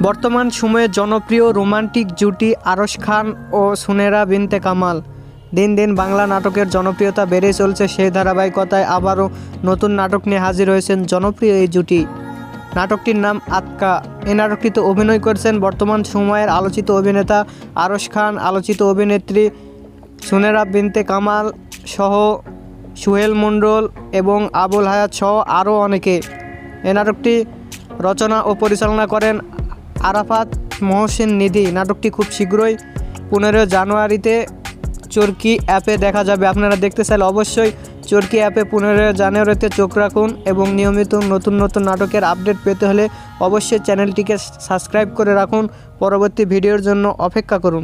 বর্তমান সময়ে জনপ্রিয় রোমান্টিক জুটি আরশ খান ও সুনেরা বিনতে কামাল। দিন দিন বাংলা নাটকের জনপ্রিয়তা বেড়েই চলছে। সেই ধারাবাহিকতায় আবারও নতুন নাটক নিয়ে হাজির হয়েছেন জনপ্রিয় এই জুটি। নাটকটির নাম আতকা। এই নাটকটিতে অভিনয় করেছেন বর্তমান সময়ের আলোচিত অভিনেতা আরশ খান, আলোচিত অভিনেত্রী সুনেরা বিনতে কামাল সহ সোহেল মণ্ডল এবং আবুল হায়াত সহ আরও অনেকে। এই নাটকটি রচনা ও পরিচালনা করেন আরাফাত মহসিন নিধি। নাটকটি খুব শীঘ্রই 15 জানুয়ারিতে চরকি অ্যাপে দেখা যাবে। আপনারা দেখতে চাইলে অবশ্যই চরকি অ্যাপে 15 জানুয়ারিতে চোখ রাখুন এবং নিয়মিত নতুন নতুন নাটকের আপডেট পেতে হলে অবশ্যই চ্যানেলটিকে সাবস্ক্রাইব করে রাখুন। পরবর্তী ভিডিওর জন্য অপেক্ষা করুন।